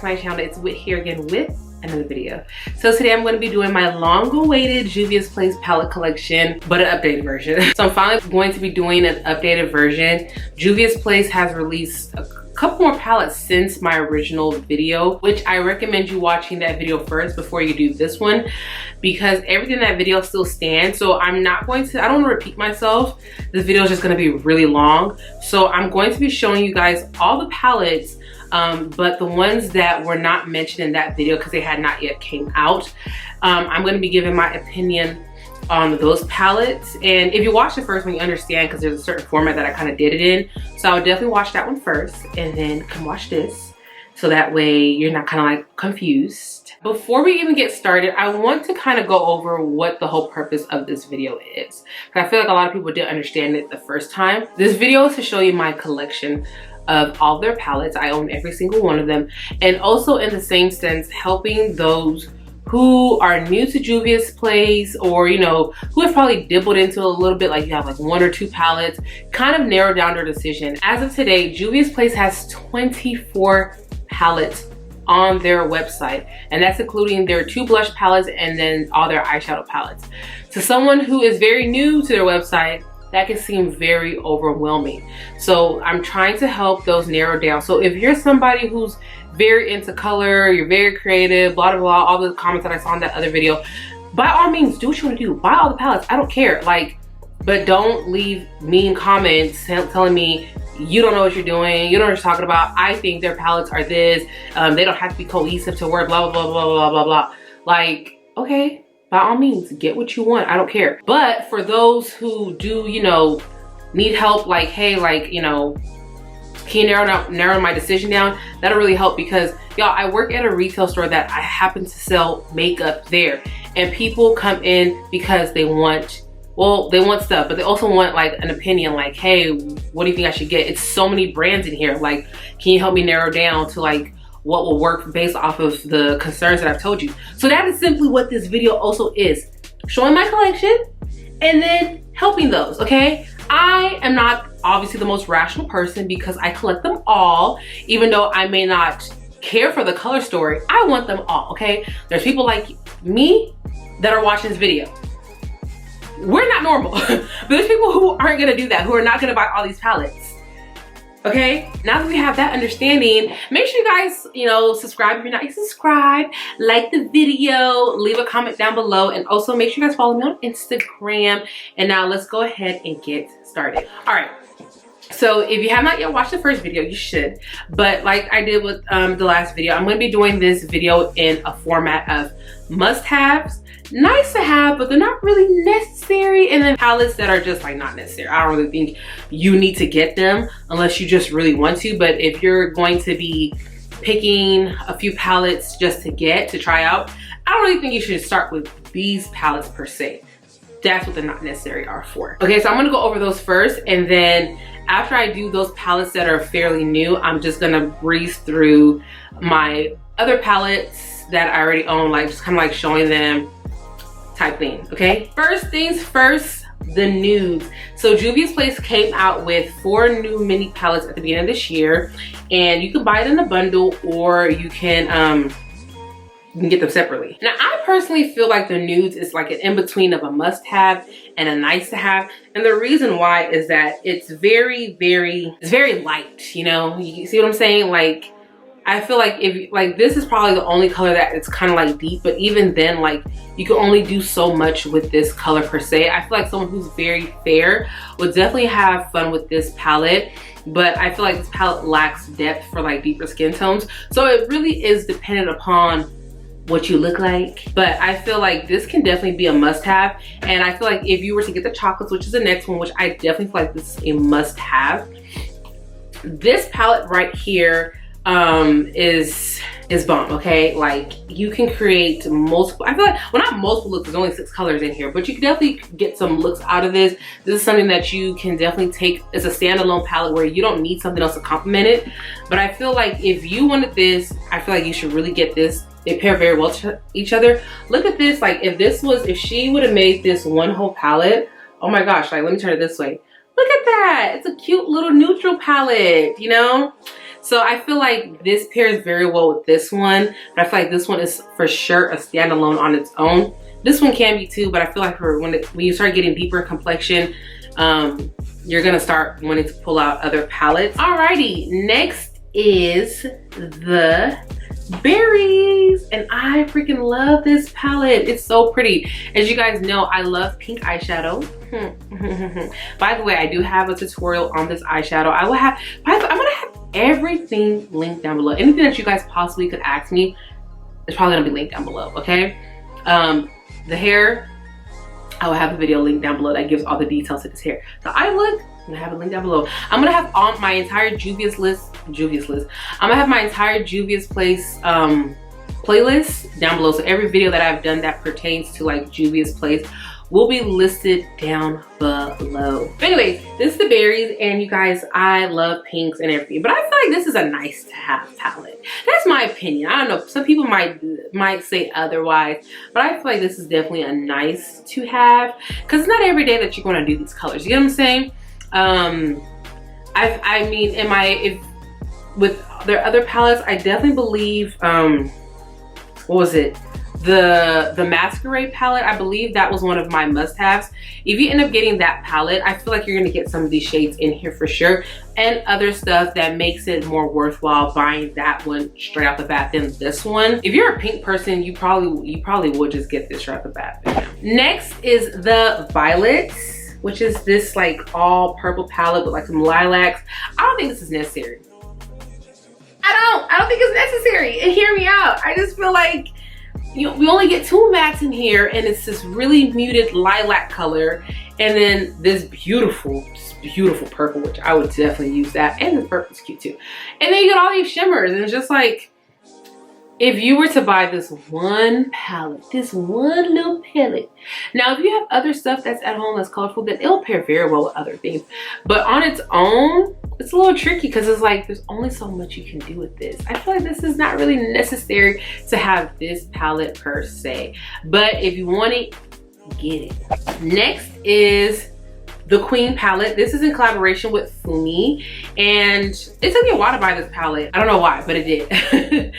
back to my channel. It's Whit here again with another video. So today I'm going to be doing my long-awaited Juvia'S palette collection, but an updated version. So I'm finally going to be doing an updated version. Juvia'S has released a couple more palettes since my original video, which I recommend you watching that video first before you do this one, because everything in that video still stands. So I'm not going to, I don't want to repeat myself. This video is just going to be really long. So I'm going to be showing you guys all the palettes, but the ones that were not mentioned in that video because they had not yet came out. I'm going to be giving my opinion on those palettes, and if you watch the first one you understand because there's a certain format that I kind of did it in. So I would definitely watch that one first and then come watch this, so that way you're not kind of like confused. Before we even get started, I want to kind of go over what the whole purpose of this video is, because I feel like a lot of people didn't understand it the first time. This video is to show you my collection of all their palettes. I own every single one of them, and also in the same sense helping those who are new to Juvia'S, or you know, who have probably dibbled into a little bit, like you have like 1 or 2 palettes, kind of narrow down their decision. As of today, Juvia'S has 24 palettes on their website, and that's including their 2 blush palettes and then all their eyeshadow palettes. To someone who is very new to their website, that can seem very overwhelming. So I'm trying to help those narrow down. So if you're somebody who's very into color, you're very creative, blah blah blah, all the comments that I saw in that other video, by all means do what you want to do. Buy all the palettes, I don't care. Like, but don't leave mean comments telling me you don't know what you're doing, you don't know what you're talking about. I think their palettes are this, they don't have to be cohesive to work, blah blah blah blah blah blah blah. Like, okay, by all means get what you want, I don't care. But for those who do, you know, need help, like, hey, like, you know, can you narrow my decision down? That'll really help, because y'all, I work at a retail store that I happen to sell makeup there, and people come in because they want, well, they want stuff, but they also want like an opinion, like, hey, what do you think I should get? It's so many brands in here, like, can you help me narrow down to like what will work based off of the concerns that I've told you? So that is simply what this video also is, showing my collection and then helping those, okay? I am not obviously the most rational person because I collect them all, even though I may not care for the color story. I want them all, okay? There's people like me that are watching this video. We're not normal. But there's people who aren't gonna do that, who are not gonna buy all these palettes. Okay, now that we have that understanding, make sure you guys, you know, subscribe if you're not subscribed, like the video, leave a comment down below, and also make sure you guys follow me on Instagram. And now let's go ahead and get started. All right, so if you have not yet watched the first video, you should. But like I did with the last video, I'm going to be doing this video in a format of must-haves, nice to have, but they're not really necessary, and then palettes that are just like not necessary. I don't really think you need to get them unless you just really want to. But if you're going to be picking a few palettes just to try out, I don't really think you should start with these palettes per se. That's what the not necessary are for. Okay, so I'm gonna go over those first, and then after I do those palettes that are fairly new, I'm just gonna breeze through my other palettes that I already own, like just kind of like showing them type thing, okay? First things first, the nudes. So Juvia'S came out with 4 new mini palettes at the beginning of this year, and you can buy it in a bundle, or you can get them separately. Now, I personally feel like the nudes is like an in-between of a must-have and a nice-to-have, and the reason why is that it's very light, you know? You see what I'm saying? Like, I feel like if like this is probably the only color that it's kind of like deep, but even then, like, you can only do so much with this color per se. I feel like someone who's very fair would definitely have fun with this palette, but I feel like this palette lacks depth for like deeper skin tones. So it really is dependent upon what you look like, but I feel like this can definitely be a must-have. And I feel like if you were to get the chocolates, which is the next one, which I definitely feel like this is a must-have, this palette right here is bomb, okay? Like, you can create multiple, I feel like, well, not multiple looks, there's only 6 colors in here, but you can definitely get some looks out of this. This is something that you can definitely take as a standalone palette where you don't need something else to complement it. But I feel like if you wanted this, I feel like you should really get this. They pair very well to each other. Look at this, like if she would have made this one whole palette, oh my gosh, like let me turn it this way. Look at that, it's a cute little neutral palette, you know? So I feel like this pairs very well with this one, but I feel like this one is for sure a standalone on its own. This one can be too, but I feel like for when you start getting deeper in complexion, you're gonna start wanting to pull out other palettes. Alrighty, next is the Berries, and I freaking love this palette. It's so pretty. As you guys know, I love pink eyeshadow. By the way, I do have a tutorial on this eyeshadow. I'm gonna have everything linked down below. Anything that you guys possibly could ask me is probably gonna be linked down below, okay? The hair, I will have a video linked down below that gives all the details to this hair. The eye look, I'm gonna have a link down below. I'm gonna have on my entire Juvia'S list. I'm gonna have my entire Juvia'S Place playlist down below. So every video that I've done that pertains to like Juvia'S Place will be listed down below. But anyways, this is the Berries, and you guys, I love pinks and everything, but I feel like this is a nice to have palette. That's my opinion. I don't know, some people might say otherwise, but I feel like this is definitely a nice to have, because it's not every day that you're going to do these colors. You get what I'm saying? I mean, with their other palettes, I definitely believe, what was it? The Masquerade palette, I believe that was one of my must-haves. If you end up getting that palette, I feel like you're gonna get some of these shades in here for sure, and other stuff that makes it more worthwhile buying that one straight off the bat than this one. If you're a pink person, you probably would just get this right off the bat. Next is the Violets, which is this like all purple palette with like some lilacs. I don't think this is necessary. I don't think it's necessary. And hear me out. I just feel like we only get 2 mattes in here, and it's this really muted lilac color, and then this beautiful purple, which I would definitely use that, and this purple's cute too. And then you get all these shimmers, and it's just like, if you were to buy this one palette, this one little palette. Now, if you have other stuff that's at home that's colorful, then it'll pair very well with other things. But on its own, it's a little tricky because it's like, there's only so much you can do with this. I feel like this is not really necessary to have this palette per se. But if you want it, get it. Next is the Queen palette. This is in collaboration with Fumi, and it took me a while to buy this palette. I don't know why, but it did.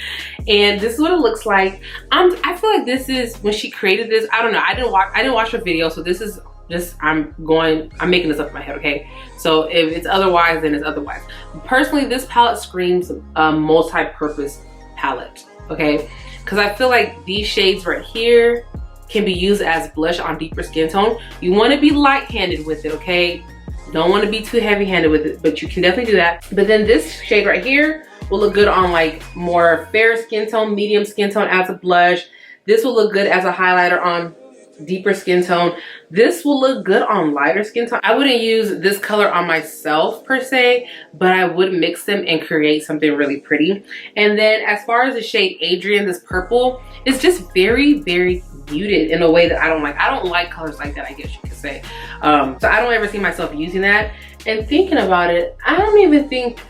And this is what it looks like. I feel like this is when she created this. I don't know. I didn't watch her video, so this is just I'm making this up in my head, okay? So if it's otherwise, then it's otherwise. Personally, this palette screams a multi-purpose palette, okay? Because I feel like these shades right here can be used as blush on deeper skin tone. You want to be light-handed with it, okay? Don't want to be too heavy-handed with it, but you can definitely do that. But then this shade right here will look good on like more fair skin tone, medium skin tone as a blush. This will look good as a highlighter on deeper skin tone. This will look good on lighter skin tone. I wouldn't use this color on myself per se, but I would mix them and create something really pretty. And then as far as the shade Adrian, this purple, it's just very, very muted in a way that I don't like. I don't like colors like that, I guess you could say. So I don't ever see myself using that. And thinking about it, I don't even think,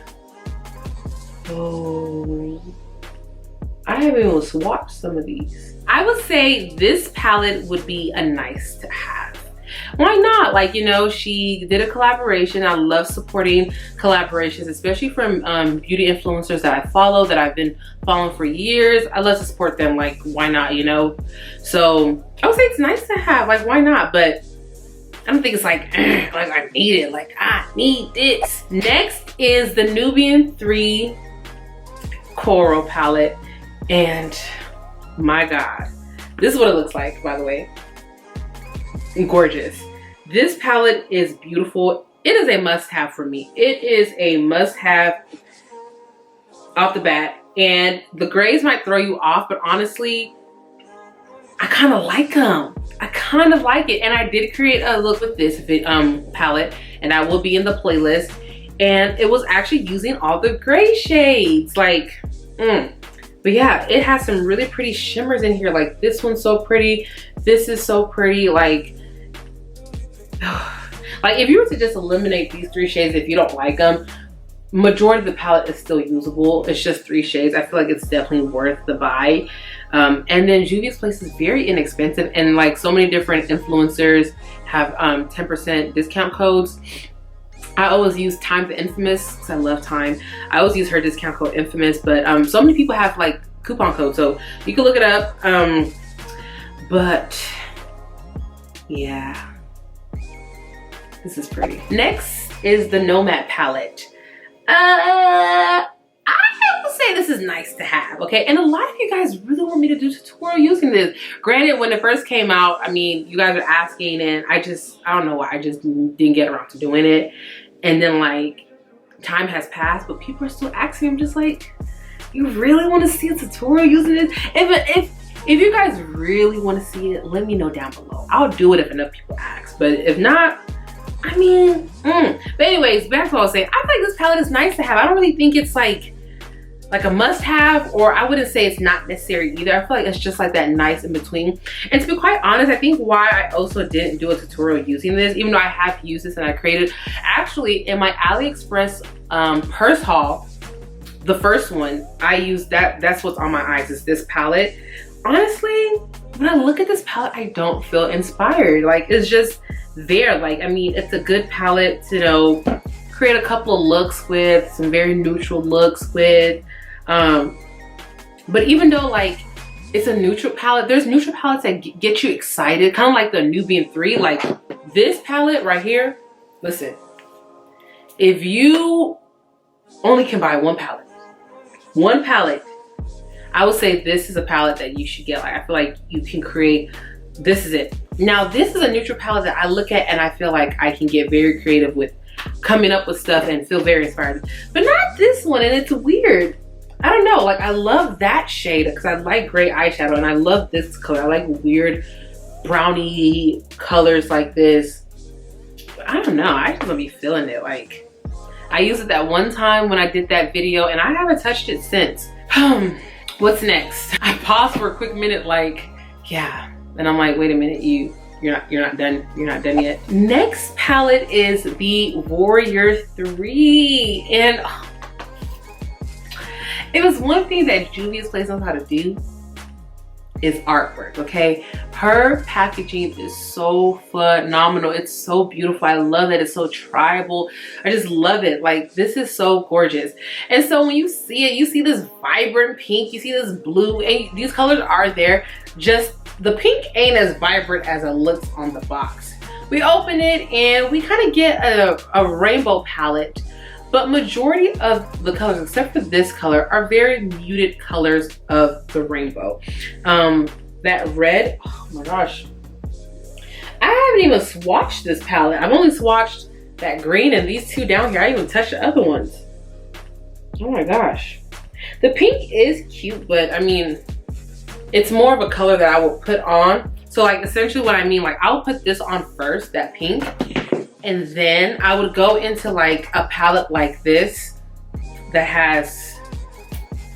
I haven't even swatched some of these. I would say this palette would be a nice to have. Why not? Like, you know, she did a collaboration. I love supporting collaborations, especially from beauty influencers that I follow, that I've been following for years. I love to support them. Like, why not, you know? So I would say it's nice to have. Like, why not? But I don't think it's like I need it. Like, I need this. Next is the Nubian 3 Choral palette. And my God, this is what it looks like, by the way. Gorgeous. This palette is beautiful. It is a must-have for me. It is a must-have off the bat. And the grays might throw you off, but honestly, I kind of like them. I kind of like it. And I did create a look with this palette, and that will be in the playlist. And it was actually using all the gray shades. Like, But yeah, it has some really pretty shimmers in here. Like, this one's so pretty. This is so pretty. Like if you were to just eliminate these 3 shades if you don't like them, majority of the palette is still usable. It's just 3 shades. I feel like it's definitely worth the buy. And then Juvia'S Place is very inexpensive, and like so many different influencers have 10% discount codes. I always use Time the Infamous because I love Time. I always use her discount code Infamous, but so many people have like coupon code, so you can look it up. But yeah, this is pretty. Next is the Nomad Palette. I would say this is nice to have, okay? And a lot of you guys really want me to do a tutorial using this. Granted, when it first came out, I mean, you guys are asking, and I don't know why, I just didn't get around to doing it. And then like, time has passed, but people are still asking. I'm just like, you really want to see a tutorial using this? If you guys really want to see it, let me know down below. I'll do it if enough people ask, but if not, I mean, But anyways, back to what I was saying. I feel like this palette is nice to have. I don't really think it's like a must-have, or I wouldn't say it's not necessary either. I feel like it's just like that nice in between. And to be quite honest, I think why I also didn't do a tutorial using this, even though I have used this and I created, actually in my AliExpress purse haul, the first one, I used that's what's on my eyes, is this palette. Honestly, when I look at this palette, I don't feel inspired. Like, it's just there. Like, I mean, it's a good palette to, you know, create a couple of looks with, some very neutral looks with. But even though like it's a neutral palette, there's neutral palettes that get you excited, kind of like the Nubian 3. Like this palette right here, listen, if you only can buy one palette, I would say this is a palette that you should get. Like, I feel like you can create, this is it. Now this is a neutral palette that I look at and I feel like I can get very creative with coming up with stuff and feel very inspired, but not this one. And it's weird, I don't know, like I love that shade because I like gray eyeshadow, and I love this color. I like weird brownie colors like this, but I don't know, I just don't be feeling it. Like, I used it that one time when I did that video and I haven't touched it since. What's next? I paused for a quick minute, like, yeah, and I'm like, wait a minute, you're not done yet. Next palette is the Warrior 3, and it was one thing that Juvia'S Place knows how to do is artwork, okay? Her packaging is so phenomenal. It's so beautiful. I love it. It's so tribal. I just love it. Like, this is so gorgeous. And so when you see it, you see this vibrant pink, you see this blue, and these colors are there. Just the pink ain't as vibrant as it looks on the box. We open it and we kind of get a rainbow palette, but majority of the colors, except for this color, are very muted colors of the rainbow. That red, oh my gosh. I haven't even swatched this palette. I've only swatched that green and these two down here. I didn't even touched the other ones. Oh my gosh. The pink is cute, but I mean, it's more of a color that I will put on. So like essentially what I mean, like I'll put this on first, that pink, and then I would go into like a palette like this that has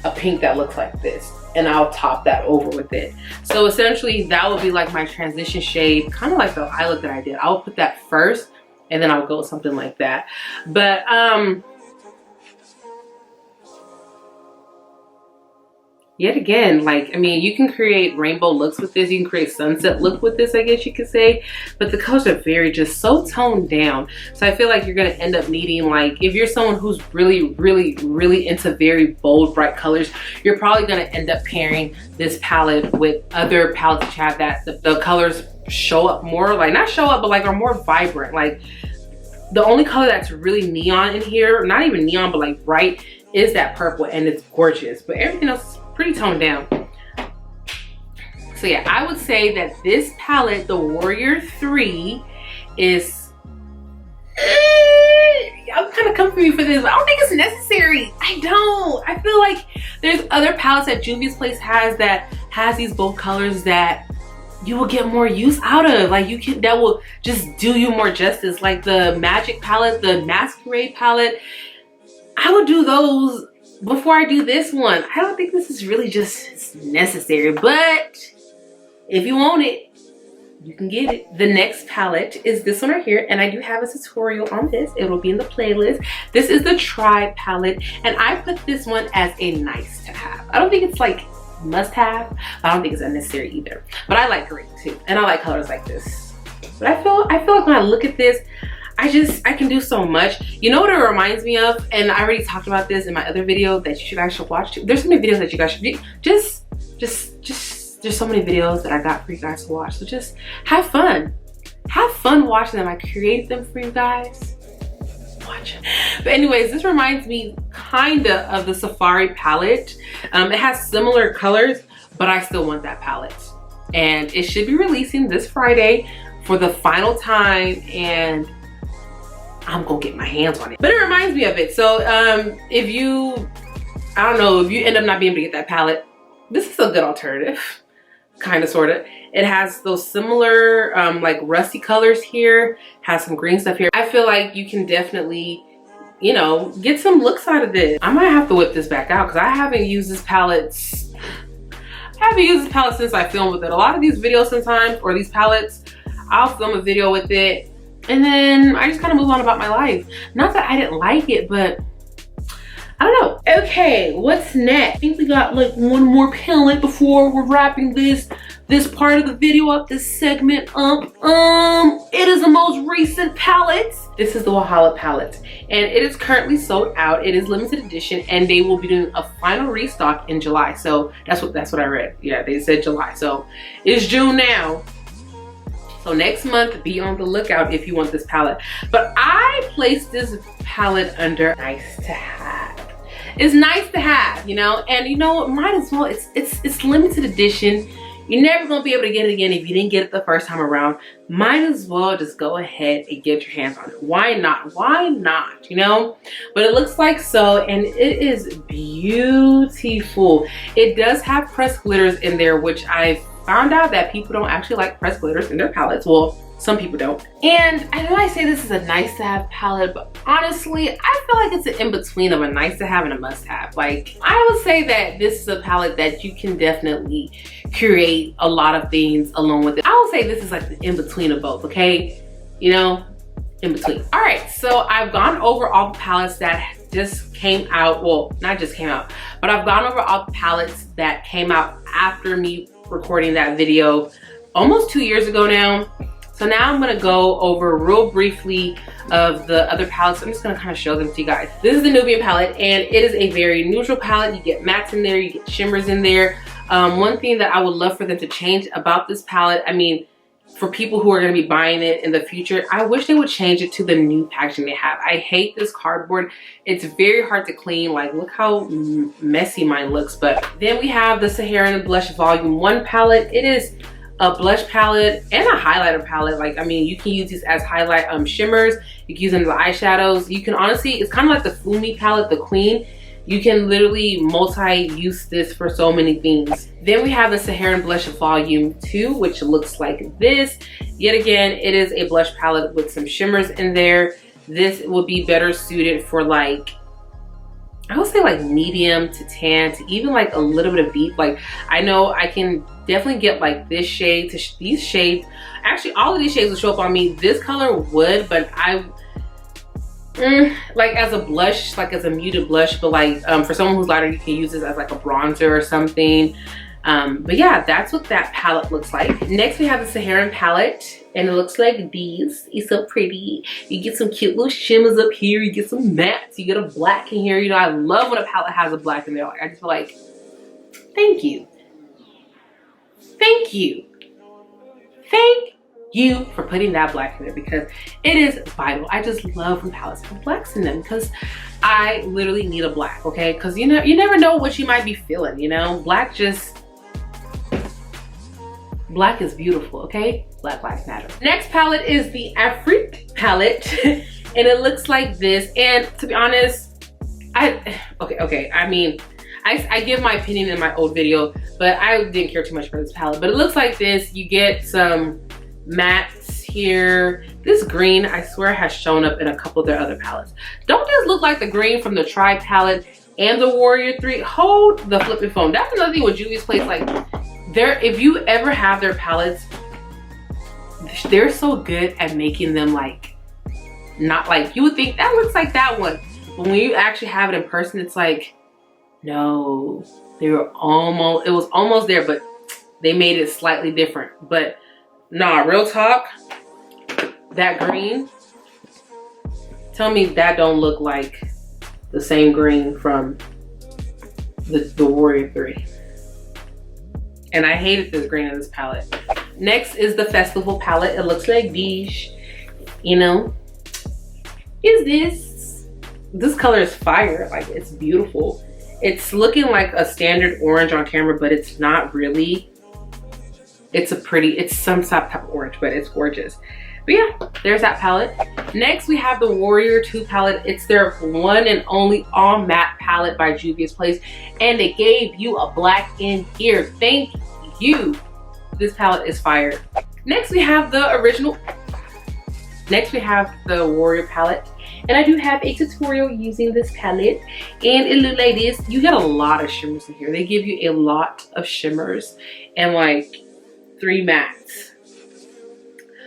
a pink that looks like this, and I'll top that over with it. So essentially that would be like my transition shade, kind of like the eye look that I did. I'll put that first and then I'll go with something like that. But yet again, like, I mean, you can create rainbow looks with this. You can create sunset look with this, I guess you could say. But the colors are very just so toned down. So I feel like you're going to end up needing, like, if you're someone who's really, really, really into very bold, bright colors, you're probably going to end up pairing this palette with other palettes that have that the colors show up more, like, not show up, but like are more vibrant. Like, the only color that's really neon in here, not even neon, but like bright, is that purple, and it's gorgeous. But everything else is pretty toned down. So yeah, I would say that this palette, the Warrior 3, is I'm kind of coming for you for this, but I don't think it's necessary. I feel like there's other palettes that Juvia'S Place has that has these bold colors that you will get more use out of. Like, you can, that will just do you more justice. Like the Magic palette, the Masquerade palette, I would do those before I do this one. I don't think this is really just necessary, but if you want it, you can get it. The next palette is this one right here, and I do have a tutorial on this. It will be in the playlist. This is the Tribe palette, and I put this one as a nice to have. I don't think it's like must have, but I don't think it's unnecessary either. But I like green too, and I like colors like this. But I feel like when I look at this, I can do so much. You know what it reminds me of? And I already talked about this in my other video that you guys should watch too. There's so many videos that you guys should just there's so many videos that I got for you guys to watch. So just have fun. Have fun watching them. I created them for you guys. Watch it. But anyways, this reminds me kinda of the Safari palette. It has similar colors, but I still want that palette. And it should be releasing this Friday for the final time, and I'm gonna get my hands on it. But it reminds me of it. So if you, I don't know, if you end up not being able to get that palette, this is a good alternative. Kind of, sort of. It has those similar like rusty colors here, has some green stuff here. I feel like you can definitely, you know, get some looks out of this. I might have to whip this back out because I haven't used this palette. I haven't used this palette since I filmed with it. A lot of these videos sometimes, or these palettes, I'll film a video with it and then I just kind of move on about my life. Not that I didn't like it, but I don't know. Okay, what's next? I think we got like one more palette before we're wrapping this part of the video up, this segment up. It is the most recent palette. This is the Holla Palette, and it is currently sold out. It is limited edition, and they will be doing a final restock in July. So that's what I read. Yeah, they said July. So it's June now. So next month, be on the lookout if you want this palette. But I placed this palette under nice to have. It's nice to have, you know, and you know what, might as well, it's limited edition. You're never gonna be able to get it again if you didn't get it the first time around. Might as well just go ahead and get your hands on it. Why not? Why not, you know? But it looks like so, and it is beautiful. It does have pressed glitters in there, which I found out that people don't actually like pressed glitters in their palettes. Well, some people don't. And I know I say this is a nice to have palette, but honestly, I feel like it's an in-between of a nice to have and a must have. Like, I would say that this is a palette that you can definitely create a lot of things along with it. I would say this is like the in-between of both, okay? You know, in between. All right, so I've gone over all the palettes that just came out. Well, not just came out, but I've gone over all the palettes that came out after me recording that video almost 2 years ago now. So now I'm gonna go over real briefly of the other palettes. I'm just gonna kind of show them to you guys. This is the Nubian palette, and it is a very neutral palette. You get mattes in there, you get shimmers in there. One thing that I would love for them to change about this palette, I mean, for people who are gonna be buying it in the future, I wish they would change it to the new packaging they have. I hate this cardboard. It's very hard to clean. Like, look how messy mine looks. But then we have the Saharan Blush Volume 1 palette. It is a blush palette and a highlighter palette. Like, I mean, you can use these as highlight shimmers. You can use them as eyeshadows. You can honestly, it's kind of like the Fumi palette, the Queen. You can literally multi-use this for so many things. Then we have the Saharan Blush Volume 2, which looks like this. Yet again, it is a blush palette with some shimmers in there. This will be better suited for, like, I would say like medium to tan to even like a little bit of deep. Like, I know I can definitely get like this shade to these shades. Actually, all of these shades will show up on me. This color would, but like as a blush, like as a muted blush, but like for someone who's lighter, you can use this as like a bronzer or something. But yeah, that's what that palette looks like. Next, we have the Saharan palette, and it looks like these. It's so pretty. You get some cute little shimmers up here. You get some mattes. You get a black in here. You know, I love when a palette has a black in there. Like, I just feel like, thank you. Thank you. Thank you for putting that black in there, because it is vital. I just love when palettes have blacks in them, because I literally need a black, okay? Because you know, you never know what you might be feeling, you know? Black is beautiful, okay? Black lives matter. Next palette is the Afrique palette, and it looks like this. And to be honest, okay. I mean, I give my opinion in my old video, but I didn't care too much for this palette. But it looks like this. You get some mattes here. This green, I swear, has shown up in a couple of their other palettes. Don't this look like the green from the Tribe palette and the Warrior 3? Hold the flipping phone. That's another thing with Juvia'S Place. Like, if you ever have their palettes, they're so good at making them like, not like, you would think that looks like that one. But when you actually have it in person, it's like, no, it was almost there, but they made it slightly different. But nah, real talk, that green, Tell me that don't look like the same green from the Warrior 3. And I hated this green in this palette. Next is the Festival palette. It looks like beige, you know. This color is fire. Like, it's beautiful. It's looking like a standard orange on camera, but it's not really. It's some type of orange, but it's gorgeous. But yeah, there's that palette. Next, we have the Warrior 2 palette. It's their one and only all matte palette by Juvia'S Place. And they gave you a black in here. Thank you. This palette is fire. Next, we have the original. Next, we have the Warrior palette. And I do have a tutorial using this palette. And it looks like this. You get a lot of shimmers in here. They give you a lot of shimmers and like 3 mattes.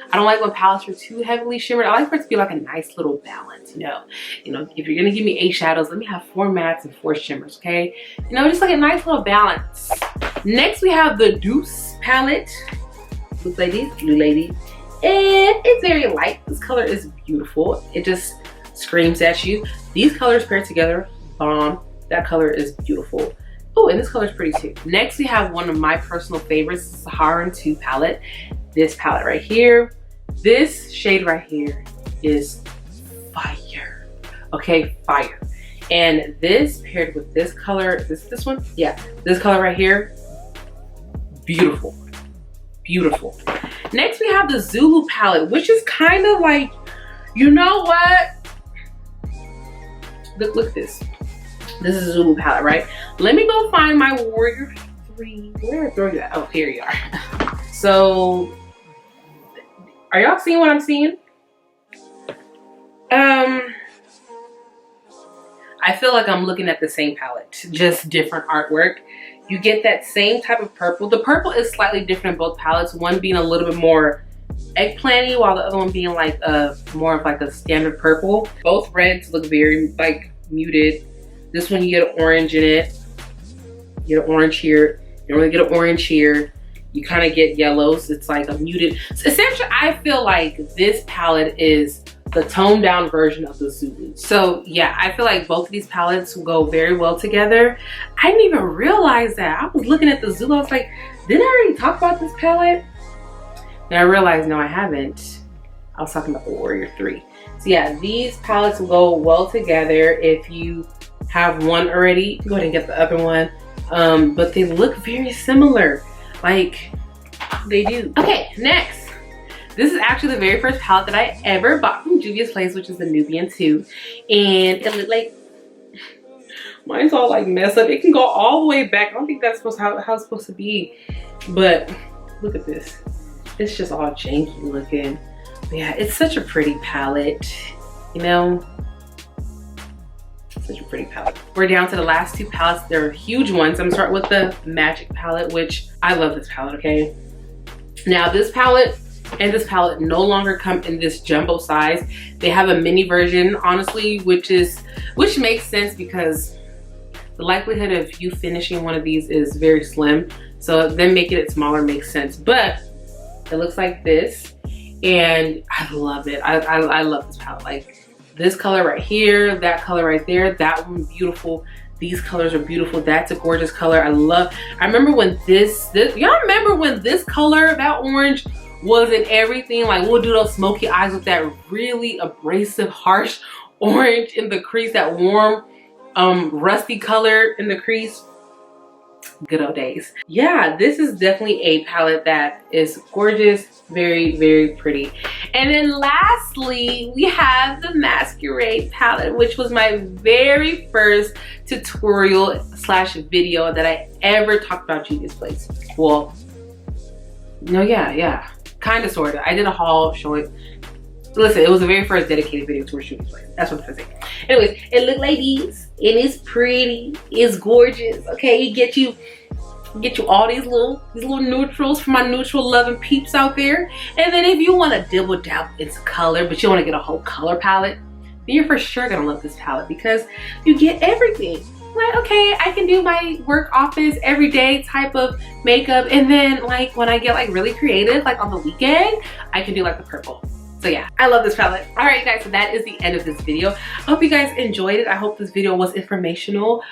I don't like when palettes are too heavily shimmered. I like for it to be like a nice little balance, you know. If you're gonna give me 8 shadows, let me have 4 mattes and 4 shimmers, okay? You know, just like a nice little balance. Next, we have the Deuce palette. Looks like this, blue lady. And it's very light. This color is beautiful. It just screams at you. These colors paired together, bomb. That color is beautiful. Oh, and this color is pretty too. Next, we have one of my personal favorites, Saharan palette. This palette right here. This shade right here is fire. Okay, fire. And this paired with this color, this one? Yeah, this color right here, beautiful. Beautiful. Next, we have the Zulu palette, which is kind of like, you know what? Look at this. This is a Zulu palette, right? Let me go find my Warrior 3. Where did I throw you at? Oh, here you are. So, are y'all seeing what I'm seeing? I feel like I'm looking at the same palette, just different artwork. You get that same type of purple. The purple is slightly different in both palettes. One being a little bit more eggplanty, while the other one being like more of like a standard purple. Both reds look very like muted. This one you get an orange in it. You get an orange here. You don't really get an orange here. You kind of get yellows. It's like a muted. So essentially, I feel like this palette is the toned down version of the Zulu. So yeah, I feel like both of these palettes go very well together. I didn't even realize that. I was looking at the Zulu. I was like, didn't I already talk about this palette? And I realized, no, I haven't. I was talking about the Warrior 3. So yeah, these palettes will go well together. If you have one already, you can go ahead and get the other one. But they look very similar. Like, they do. Okay, next. This is actually the very first palette that I ever bought from Juvia'S Place, which is the Nubian 2. And it looked like, mine's all like messed up. It can go all the way back. I don't think that's how it's supposed to be. But look at this. It's just all janky looking. But yeah, it's such a pretty palette, you know? Such a pretty palette. We're down to the last 2 palettes. They're huge ones. I'm gonna start with the Magic palette, which I love this palette, okay? Now this palette and this palette no longer come in this jumbo size. They have a mini version, honestly, which makes sense because the likelihood of you finishing one of these is very slim. So them making it smaller makes sense. But it looks like this, and I love it. I love this palette. Like this color right here, that color right there, that one beautiful. These colors are beautiful. That's a gorgeous color. I remember when y'all remember when this color, that orange, was in everything? Like we'll do those smoky eyes with that really abrasive, harsh orange in the crease, that warm, rusty color in the crease. Good old days. Yeah, this is definitely a palette that is gorgeous, very, very pretty. And then lastly, we have the Masquerade palette, which was my very first tutorial / video that I ever talked about Juvia'S Place. Well, no, yeah, kind of, sort of. I did a haul showing. Listen, it was the very first dedicated video towards Juvia'S Place. That's what I'm trying to say. Anyways, it looked like these. It is pretty. It's gorgeous. Okay, you get you all these little neutrals for my neutral loving peeps out there. And then if you want to dibble dab into color, but you want to get a whole color palette, then you're for sure gonna love this palette because you get everything. Like, okay, I can do my work office everyday type of makeup, and then like when I get like really creative, like on the weekend, I can do like the purple. So yeah, I love this palette. All right, guys, so that is the end of this video. I hope you guys enjoyed it. I hope this video was informational.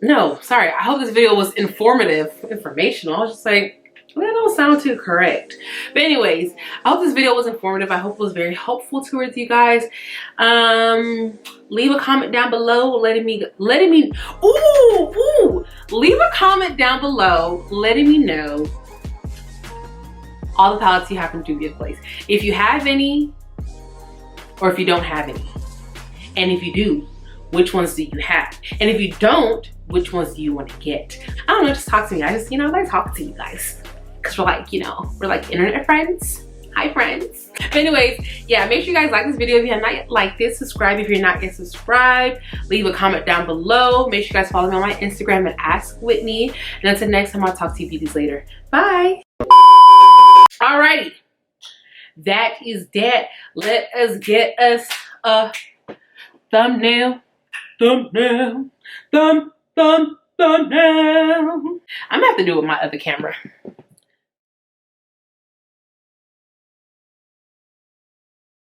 No, sorry. I hope this video was informative. Informational. I was just like, that don't sound too correct. But anyways, I hope this video was informative. I hope it was very helpful towards you guys. Leave a comment down below letting me leave a comment down below letting me know all the palettes you have from Juvia'S Place. If you have any, or if you don't have any. And if you do, which ones do you have? And if you don't, which ones do you want to get? I don't know, just talk to me. I just, I like talking to you guys. Cause we're like, we're like internet friends. Hi friends. But anyways, yeah, make sure you guys like this video if you have not yet liked it. Subscribe if you're not yet subscribed. Leave a comment down below. Make sure you guys follow me on my Instagram at Ask Whitney. And until next time, I'll talk to you beauties later. Bye. Alrighty. That is that. Let us get us a thumbnail. Thumbnail. Thumbnail. I'm gonna have to do it with my other camera.